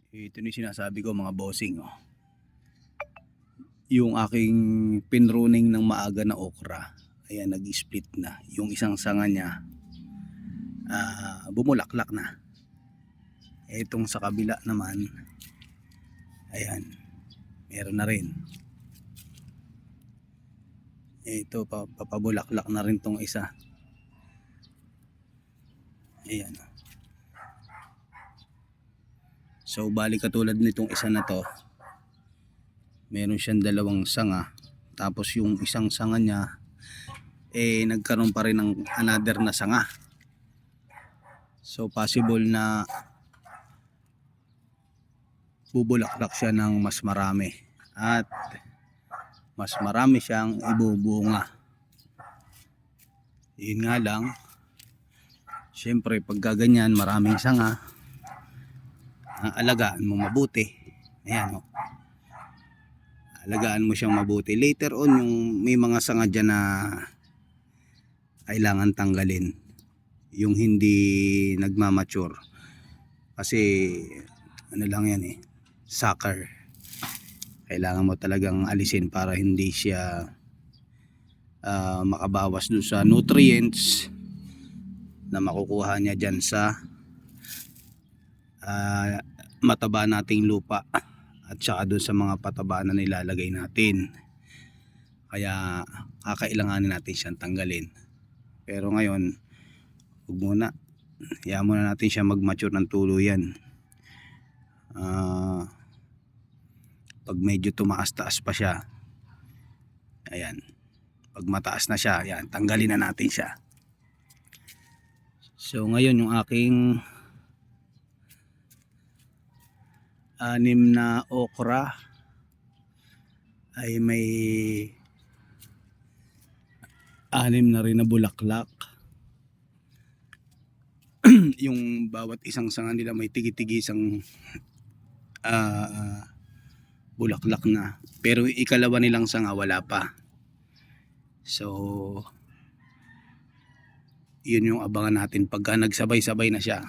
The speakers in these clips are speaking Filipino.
Ito yung sinasabi ko mga bossing. Oh. Yung aking pinruning ng maaga na okra. Ayan, nag-split na. Yung isang sanga niya bumulaklak na. Itong sa kabila naman, ayan, meron na rin. Ito, papabulaklak na rin tong isa. Ayan. So bali katulad nitong isa na to, meron siyang dalawang sanga, tapos yung isang sanga niya nagkaroon pa rin ng another na sanga. So possible na bubulaklak siya ng mas marami at mas marami siyang ibubunga. Yun nga lang, syempre pag ganyan maraming sanga, alagaan mo mabuti. Ayan, oh. Alagaan mo siyang mabuti. Later on, yung may mga sanga dyan na kailangan tanggalin, yung hindi nagmamature, kasi ano lang yan sucker. Kailangan mo talagang alisin para hindi siya makabawas doon sa nutrients na makukuha niya dyan sa mataba nating lupa at saka doon sa mga pataba na nilalagay natin. Kaya kakailanganin natin siyang tanggalin. Pero ngayon, huwag muna, hayaan muna natin siya mag-mature ng tuluyan. Pag medyo tumaas-taas pa siya, ayan, pag mataas na siya, ayan, tanggalin na natin siya. So ngayon yung aking 6 na okra ay may 6 na rin na bulaklak. Yung bawat isang sanga nila may tigi-tigi isang bulaklak na, pero ikalawa nilang sanga wala pa. So yun yung abangan natin pagka nagsabay-sabay na siya.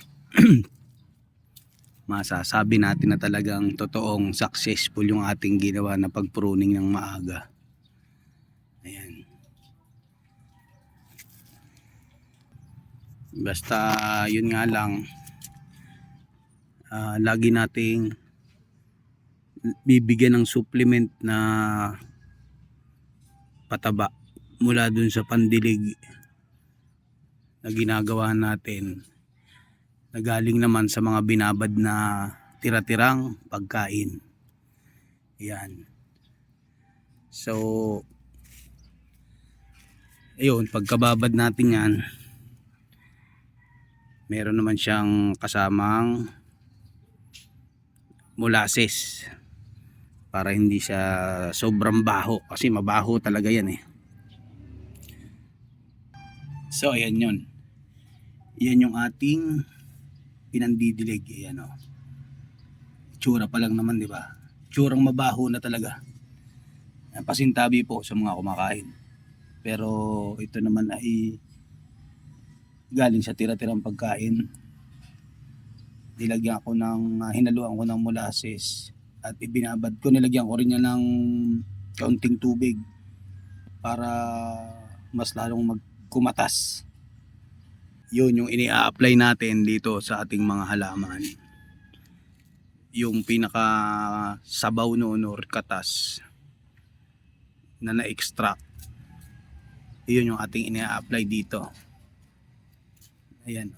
Masasabi natin na talagang totoong successful yung ating ginawa na pagpruning ng maaga. Ayan. Basta yun nga lang, lagi nating bibigyan ng supplement na pataba mula dun sa pandilig na ginagawa natin, na galing naman sa mga binabad na tira-tirang pagkain. Yan. So ayun, pagkababad natin yan, meron naman siyang kasamang molasses para hindi siya sobrang baho, kasi mabaho talaga yan So ayan yun. Yan yung ating pinandidilig. Ayan, oh. Tsura pa lang naman, di ba? Tsurang mabaho na talaga. Pasintabi po sa mga kumakain. Pero ito naman ay galing sa tira-tirang pagkain. Nilagyan ko ng hinaluan ko ng molasses at ibinabad ko, nilagyan ko rin niya ng kaunting tubig para mas lalong magkumatas. Yun yung ini-apply natin dito sa ating mga halaman. Yung pinaka sabaw noon or katas na na-extract, yun yung ating ini-apply dito. Ayan,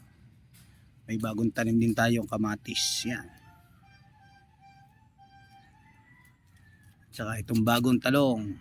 may bagong tanim din tayong kamatis. Yan. Tsaka itong bagong talong.